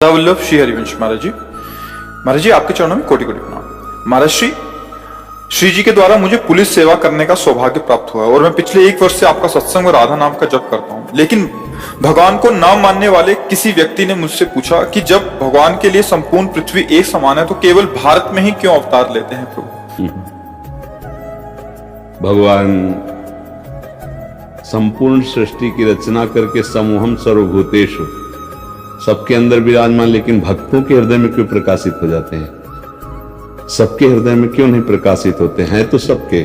वल्लभ श्री हरिवंश महाराज जी आपके चरणों में कोटि कोटि प्रणाम। महाराज श्री जी के द्वारा मुझे पुलिस सेवा करने का सौभाग्य प्राप्त हुआ है और मैं पिछले 1 वर्ष से आपका सत्संग और राधा नाम का जप करता हूँ। लेकिन भगवान को न मानने वाले किसी व्यक्ति ने मुझसे पूछा कि जब भगवान के लिए संपूर्ण पृथ्वी एक समान है तो केवल भारत में ही क्यों अवतार लेते हैं प्रभु? भगवान संपूर्ण सृष्टि की रचना करके समूहम सर्वभूतेषु सबके अंदर विराजमान, लेकिन भक्तों के हृदय में क्यों प्रकाशित हो जाते हैं? सबके हृदय में क्यों नहीं प्रकाशित होते हैं? तो सबके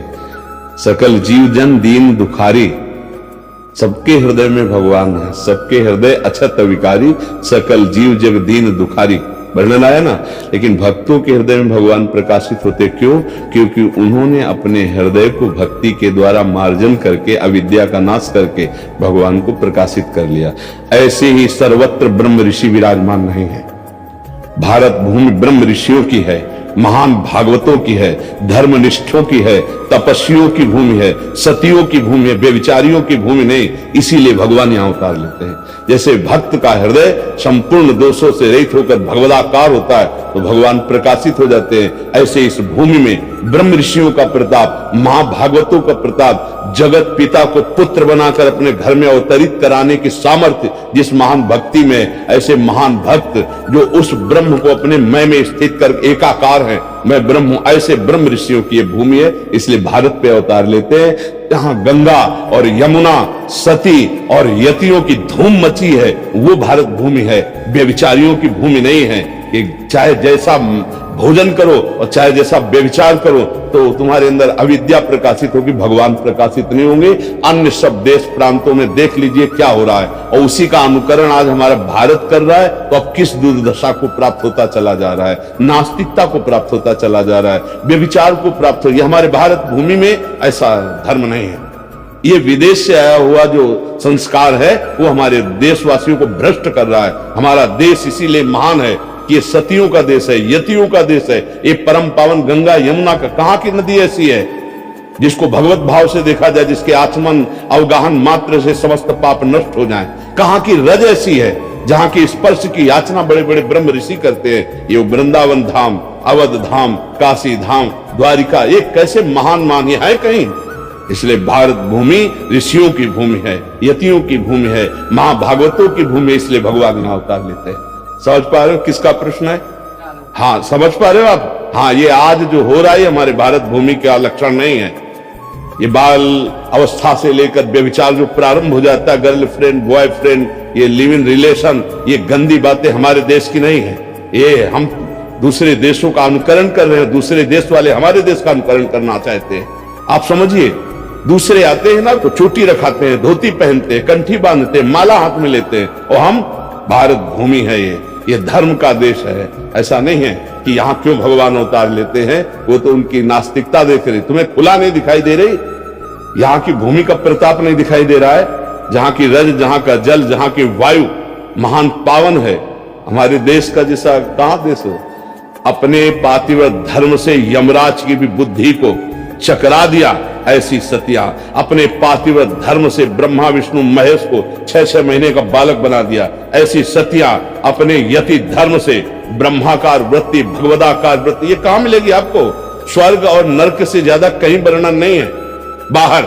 सकल जीव जन दीन दुखारी, सबके हृदय में भगवान है। सबके हृदय अछत विकारी, सकल जीव जग दीन दुखारी, वर्णन आया ना। लेकिन भक्तों के हृदय में भगवान प्रकाशित होते क्यों? क्योंकि उन्होंने अपने हृदय को भक्ति के द्वारा मार्जन करके, अविद्या का नाश करके भगवान को प्रकाशित कर लिया। ऐसे ही सर्वत्र ब्रह्म ऋषि विराजमान नहीं है। भारत भूमि ब्रह्म ऋषियों की है, महान भागवतों की है, धर्मनिष्ठों की है, तपस्वियों की भूमि है, सतियों की भूमि है, बेविचारियों की भूमि नहीं। इसीलिए भगवान यहां अवतार लेते हैं। जैसे भक्त का हृदय संपूर्ण दोषों से रहित होकर भगवदाकार होता है तो भगवान प्रकाशित हो जाते हैं। ऐसे इस भूमि में ब्रह्म ऋषियों का प्रताप, महाभागवतों का प्रताप, जगत पिता को पुत्र बनाकर अपने घर में अवतरित कराने की सामर्थ्य जिस महान भक्ति में, ऐसे महान भक्त जो उस ब्रह्म को अपने मैं में स्थित कर एकाकार है, मैं ब्रह्म हूं, ऐसे ब्रह्म ऋषियों की ये भूमि है। इसलिए भारत पे अवतार लेते हैं। जहां गंगा और यमुना, सती और यतियों की धूम मची है वो भारत भूमि है, व्यभिचारियों की भूमि नहीं है। कि चाहे जैसा भोजन करो और चाहे जैसा व्यभिचार करो तो तुम्हारे अंदर अविद्या प्रकाशित होगी, भगवान प्रकाशित नहीं होंगे। अन्य सब देश प्रांतों में देख लीजिए क्या हो रहा है और उसी का अनुकरण आज हमारा भारत कर रहा है। तो अब किस दुर्दशा को प्राप्त होता चला जा रहा है? नास्तिकता को प्राप्त होता चला जा रहा है, व्यभिचार को प्राप्त हो। यह हमारे भारत भूमि में ऐसा धर्म नहीं है। ये विदेश से आया हुआ जो संस्कार है वो हमारे देशवासियों को भ्रष्ट कर रहा है। हमारा देश इसीलिए महान है कि ये सतियों का देश है, यतियों का देश है। ये परम पावन गंगा यमुना का कहां की नदी ऐसी है जिसको भगवत भाव से देखा जाए, जिसके आचमन अवगाहन मात्र से समस्त पाप नष्ट हो जाएं? कहां की रज ऐसी है जहां की स्पर्श की याचना बड़े बड़े ब्रह्म ऋषि करते हैं? ये वृंदावन धाम, अवध धाम, काशी धाम, द्वारिका, ये कैसे महान मान है कहीं? इसलिए भारत भूमि ऋषियों की भूमि है, यतियों की भूमि है, महाभागवतों की भूमि। इसलिए भगवान यहां अवतार लेते हैं। समझ पा रहे हो किसका प्रश्न है? हाँ, समझ पा रहे हो आप? हाँ, ये आज जो हो रहा है हमारे भारत भूमि का लक्षण नहीं है। ये बाल अवस्था से लेकर व्यभिचार जो प्रारंभ हो जाता है, गर्लफ्रेंड बॉयफ्रेंड, ये लिव इन रिलेशन, ये गंदी बातें हमारे देश की नहीं है। ये हम दूसरे देशों का अनुकरण कर रहे हैं। दूसरे देश वाले हमारे देश का अनुकरण करना चाहते हैं। आप समझिए, दूसरे आते हैं ना तो चोटी रखाते हैं, धोती पहनते हैं, कंठी बांधते हैं, माला हाथ में लेते हैं, और हम भारत भूमि है, ये धर्म का देश है। ऐसा नहीं है कि यहाँ क्यों भगवान अवतार लेते हैं, वो तो उनकी नास्तिकता देख रही। तुम्हें खुला नहीं दिखाई दे रही? यहाँ की भूमि का प्रताप नहीं दिखाई दे रहा है? जहाँ की रज, जहाँ का जल, जहाँ की वायु महान पावन है। हमारे देश का जैसा कहां देश हो? अपने पातिव्रत धर्म से यमराज की भी बुद्धि को चकरा दिया। ऐसी सतिया अपने पातिव्रत धर्म से ब्रह्मा विष्णु महेश को 6-6 महीने का बालक बना दिया। ऐसी सतिया अपने यति धर्म से ब्रह्माकार वृत्ति, भगवदाकार वृत्ति, ये कहां मिलेगी आपको? स्वर्ग और नरक से ज्यादा कहीं वर्णन नहीं है बाहर।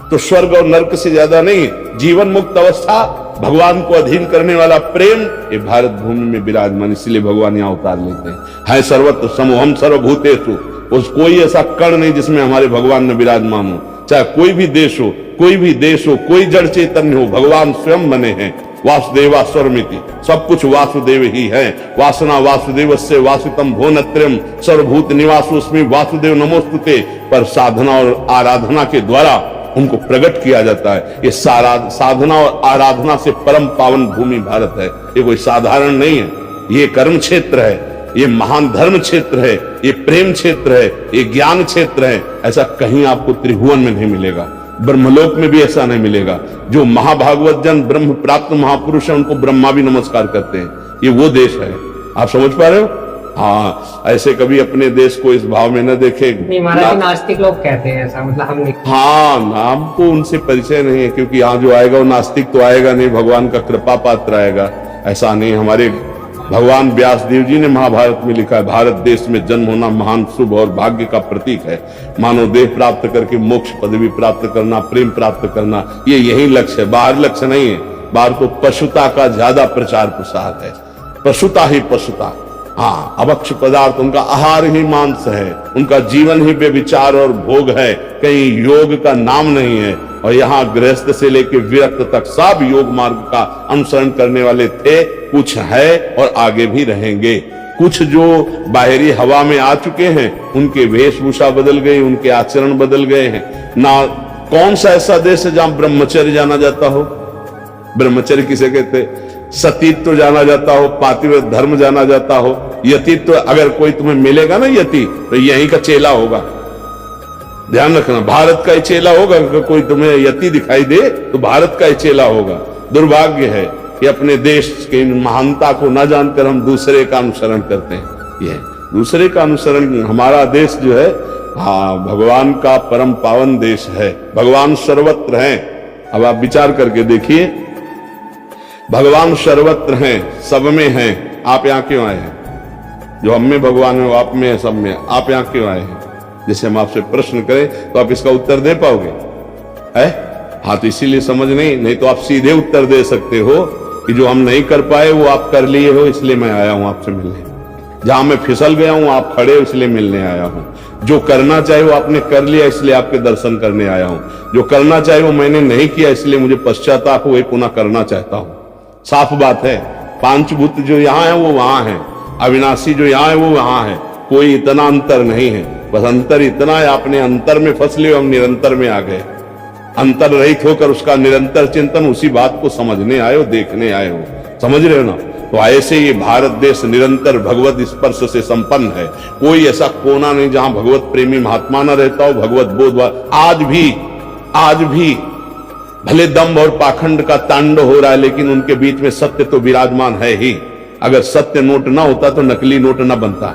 तो स्वर्ग और नरक से ज्यादा नहीं है। जीवन मुक्त अवस्था, भगवान को अधीन करने वाला प्रेम, ये भारत भूमि में विराजमान। इसलिए भगवान यहां अवतार लेते हैं। सर्वत्र समूहम सर्वभूतेषु, उस कोई ऐसा कण नहीं जिसमें हमारे भगवान में विराजमान हो। चाहे कोई भी देश हो, कोई भी देश हो, कोई जड़ चैतन्य हो, भगवान स्वयं बने हैं। वासुदेवा स्वरमिति, सब कुछ वासुदेव ही है। वासना वासुदेवस्य वासुतम भुवनत्रयम् सर्वभूत निवासोऽस्मि वासुदेव नमोस्तुते। पर साधना और आराधना के द्वारा उनको प्रकट किया जाता है। ये साधना और आराधना से परम पावन भूमि भारत है। ये कोई साधारण नहीं है, ये कर्म क्षेत्र है, ये महान धर्म क्षेत्र है, ये प्रेम क्षेत्र है, ये ज्ञान क्षेत्र है। ऐसा कहीं आपको त्रिभुवन में नहीं मिलेगा, ब्रह्मलोक में भी ऐसा नहीं मिलेगा। जो महाभागवत जन ब्रह्म प्राप्त महापुरुष है उनको ब्रह्मा भी नमस्कार करते हैं। ये वो देश है। आप समझ पा रहे हो? हाँ, ऐसे कभी अपने देश को इस भाव में न देखे। नास्तिक लोग कहते हैं ऐसा, मतलब हम हाँ, हमको उनसे परिचय नहीं है, क्योंकि यहाँ जो आएगा वो नास्तिक तो आएगा नहीं, भगवान का कृपा पात्र आएगा। ऐसा नहीं, हमारे भगवान व्यासदेव जी ने महाभारत में लिखा है, भारत देश में जन्म होना महान शुभ और भाग्य का प्रतीक है। मानव देह प्राप्त करके मोक्ष पदवी प्राप्त करना, प्रेम प्राप्त करना, ये यही लक्ष्य है, बाहर लक्ष्य नहीं है। बाहर तो पशुता का ज्यादा प्रचार प्रसार है, पशुता ही पशुता। हाँ, अभक्ष पदार्थ, उनका आहार ही मांस है, उनका जीवन ही व्यभिचार और भोग है, कहीं योग का नाम नहीं है। और यहाँ गृहस्थ से लेकर विरक्त तक सब योग मार्ग का अनुसरण करने वाले थे, कुछ है और आगे भी रहेंगे। कुछ जो बाहरी हवा में आ चुके हैं, उनके वेशभूषा बदल गई, उनके आचरण बदल गए हैं। ना कौन सा ऐसा देश है जहां ब्रह्मचर्य जाना जाता हो? ब्रह्मचर्य किसे कहते? सतीत्व जाना जाता हो, पातिव्रत धर्म जाना जाता हो, यतित्व। अगर कोई तुम्हें मिलेगा ना यति, तो यहीं का चेला होगा। ध्यान रखना, भारत का ही चेला होगा। अगर कोई तुम्हें यति दिखाई दे तो भारत का ही चेला होगा। दुर्भाग्य है कि अपने देश की महानता को न जानकर हम दूसरे का अनुसरण करते हैं। यह दूसरे का अनुसरण, हमारा देश जो है, हाँ, भगवान का परम पावन देश है। भगवान सर्वत्र हैं। अब आप विचार करके देखिए, भगवान सर्वत्र हैं, सब में हैं। आप यहां क्यों आए हैं? जो हम में भगवान है वो आप में है, सब में। आप यहां क्यों आए हैं? जैसे हम आपसे प्रश्न करें तो आप इसका उत्तर दे पाओगे? है? हाँ, तो इसीलिए समझ नहीं तो आप सीधे उत्तर दे सकते हो कि जो हम नहीं कर पाए वो आप कर लिए हो, इसलिए मैं आया हूं आपसे मिलने। जहां मैं फिसल गया हूं, आप खड़े हो, इसलिए मिलने आया हूं। जो करना चाहे वो आपने कर लिया, इसलिए आपके दर्शन करने आया हूं। जो करना चाहे वो मैंने नहीं किया, इसलिए मुझे पश्चाताप हुए, पुनः करना चाहता हूं। साफ बात है। पांचभूत जो यहाँ है वो वहां है, अविनाशी जो यहाँ है वो वहां है। कोई इतना अंतर नहीं है, बस अंतर इतना है, आपने अंतर में फंस लिए, हम निरंतर में आ गए। अंतर रहित होकर उसका निरंतर चिंतन, उसी बात को समझने आए हो, देखने आए हो। समझ रहे हो ना? तो ऐसे ये भारत देश निरंतर भगवत स्पर्श से संपन्न है। कोई ऐसा कोना नहीं जहां भगवत प्रेमी महात्मा न रहता हो, भगवत बोध। आज भी भले दम्भ और पाखंड का तांडव हो रहा है, लेकिन उनके बीच में सत्य तो विराजमान है ही। अगर सत्य नोट ना होता तो नकली नोट ना बनता।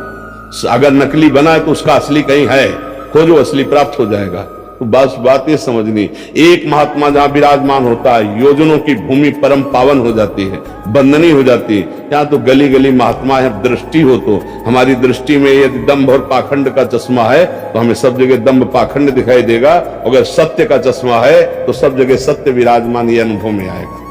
अगर नकली बना है तो उसका असली कहीं है, खोजो, असली प्राप्त हो जाएगा। तो बस बात ये समझनी, एक महात्मा जहां विराजमान होता है, योजनों की भूमि परम पावन हो जाती है, बंदनी हो जाती है। यहाँ तो गली गली महात्मा है। दृष्टि हो तो हमारी दृष्टि में यदि दंभ और पाखंड का चश्मा है तो हमें सब जगह दंभ पाखंड दिखाई देगा। अगर सत्य का चश्मा है तो सब जगह सत्य विराजमान, ये अनुभव में आएगा।